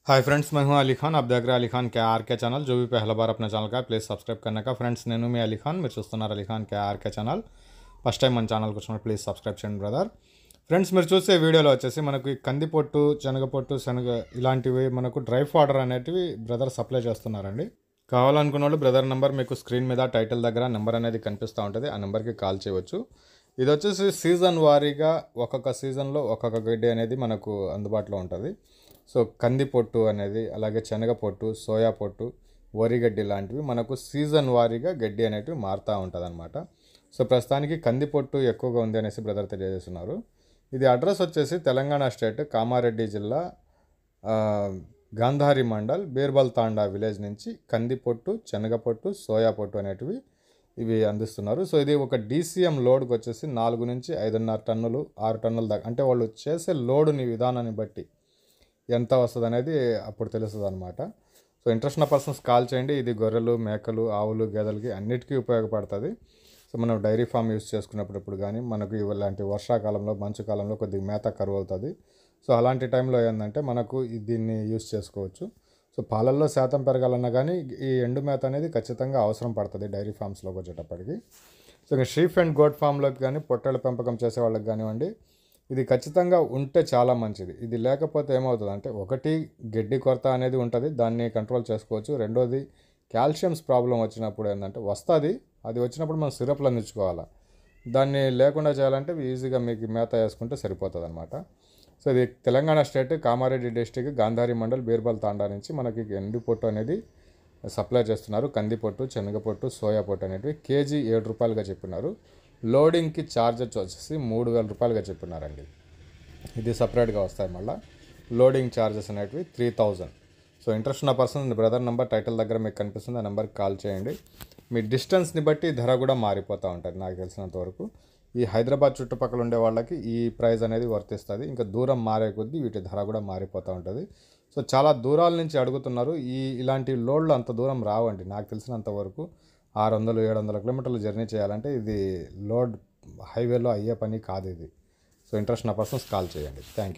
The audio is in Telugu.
हाय फ्रेंड्स, मैं हूं अली खान। आप देख रहे हैं अली खान के आर के ఛానల్। जो भी पहला बार अपना ఛానల్ का प्लीज़ సబ్స్క్రైబ్ करने का। ఫ్రెండ్స్, నేను మీ అలీ ఖాన్, మీరు చూస్తున్నారు అలీ ఖాన్ కే ఆర్కే ఛానల్। ఫస్ట్ టైం మన ఛానల్కి వచ్చినప్పుడు ప్లీజ్ సబ్స్క్రైబ్ చేయండి బ్రదర్। ఫ్రెండ్స్, మీరు చూసే వీడియోలో వచ్చేసి మనకు కందిపొట్టు, శనగపొట్టు, శనగ ఇలాంటివి మనకు డ్రై ఫాడర్ అనేటివి బ్రదర్ సప్లై చేస్తున్నారండి। కావాలనుకున్న వాళ్ళు బ్రదర్ నెంబర్ మీకు స్క్రీన్ మీద టైటిల్ దగ్గర నెంబర్ అనేది కనిపిస్తూ ఉంటుంది, ఆ నెంబర్కి కాల్ చేయవచ్చు। ఇది వచ్చేసి సీజన్ వారీగా ఒక్కొక్క సీజన్లో ఒక్కొక్క గడ్డి అనేది మనకు అందుబాటులో ఉంటుంది। సో కందిపొట్టు అనేది, అలాగే శనగపొట్టు, సోయా పొట్టు, వరిగడ్డి లాంటివి మనకు సీజన్ వారీగా గడ్డి అనేటివి మారుతూ ఉంటుంది అనమాట। సో ప్రస్తుతానికి కందిపొట్టు ఎక్కువగా ఉంది అనేసి బ్రదర్ తెలియజేస్తున్నారు। ఇది అడ్రస్ వచ్చేసి తెలంగాణ స్టేట్ కామారెడ్డి జిల్లా గాంధారి మండల్ బీర్బల్ తాండా విలేజ్ నుంచి కందిపొట్టు, శనగపొట్టు, సోయా పొట్టు అనేటివి ఇవి అందిస్తున్నారు। సో ఇది ఒక డీసీఎం లోడ్కి వచ్చేసి 4 నుంచి 5.5 టన్నులు 6 టన్నుల దాకా, అంటే వాళ్ళు చేసే లోడుని విధానాన్ని బట్టి ఎంత వస్తుంది అనేది అప్పుడు తెలుస్తుంది అనమాట। సో ఇంట్రెస్ట్ ఉన్న పర్సన్స్ కాల్ చేయండి। ఇది గొర్రెలు, మేకలు, ఆవులు, గేదెలకి అన్నిటికీ ఉపయోగపడుతుంది। సో మనం డైరీ ఫామ్ యూస్ చేసుకున్నప్పుడు కానీ మనకు ఇలాంటి వర్షాకాలంలో, మంచు కాలంలో కొద్దిగా మేత కరువు అవుతుంది। సో అలాంటి టైంలో ఏంటంటే మనకు దీన్ని యూస్ చేసుకోవచ్చు। సో పాలల్లో శాతం పెరగాలన్నా కానీ ఈ ఎండు మేత అనేది ఖచ్చితంగా అవసరం పడుతుంది డైరీ ఫామ్స్లోకి వచ్చేటప్పటికి। సో ఇంకా షీప్ అండ్ గోట్ ఫామ్లోకి కానీ, పొట్టేళ్ళ పెంపకం చేసే వాళ్ళకి కానివ్వండి, ఇది ఖచ్చితంగా ఉంటే చాలా మంచిది। ఇది లేకపోతే ఏమవుతుంది అంటే, ఒకటి గడ్డి కొరత అనేది ఉంటుంది, దాన్ని కంట్రోల్ చేసుకోవచ్చు। రెండోది కాల్షియమ్స్ ప్రాబ్లం వచ్చినప్పుడు ఏంటంటే వస్తుంది, అది వచ్చినప్పుడు మనం సిరప్లు అందించుకోవాలి। దాన్ని లేకుండా చేయాలంటే ఈజీగా మీకు మేత వేసుకుంటే సరిపోతుంది అనమాట। సో ఇది తెలంగాణ స్టేట్ కామారెడ్డి డిస్టిక్ గాంధారి మండల్ బీర్బల్ తాండా నుంచి మనకి ఎండు పొట్టు అనేది సప్లై చేస్తున్నారు। కందిపొట్టు, శనగపొట్టు, సోయా పొట్టు అనేటివి కేజీ 7 రూపాయలుగా చెప్పినారు। లోడింగ్కి ఛార్జెస్ వచ్చేసి 3,000 రూపాయలుగా చెప్పినారండి। ఇది సపరేట్గా వస్తాయి, మళ్ళీ లోడింగ్ ఛార్జెస్ అనేటివి 3,000। సో ఇంట్రెస్ట్ ఉన్న పర్సన్ బ్రదర్ నెంబర్ టైటిల్ దగ్గర మీకు కనిపిస్తుంది, ఆ నెంబర్కి కాల్ చేయండి। మీ డిస్టెన్స్ని బట్టి ధర కూడా మారిపోతూ ఉంటుంది నాకు తెలిసినంత వరకు। ఈ హైదరాబాద్ చుట్టుపక్కల ఉండే వాళ్ళకి ఈ ప్రైస్ అనేది వర్తిస్తుంది, ఇంకా దూరం మారే కొద్దీ వీటి ధర కూడా మారిపోతూ ఉంటుంది। సో చాలా దూరాల నుంచి అడుగుతున్నారు, ఇలాంటి లోడ్లు అంత దూరం రావండి నాకు తెలిసినంత వరకు। 600-700 కిలోమీటర్లు జర్నీ చేయాలంటే ఇది లోడ్ హైవేలో అయ్యే పని కాదు ఇది। సో ఇంట్రెస్ట్ ఉన్న పర్సన్స్ కాల్ చేయండి। Thank you.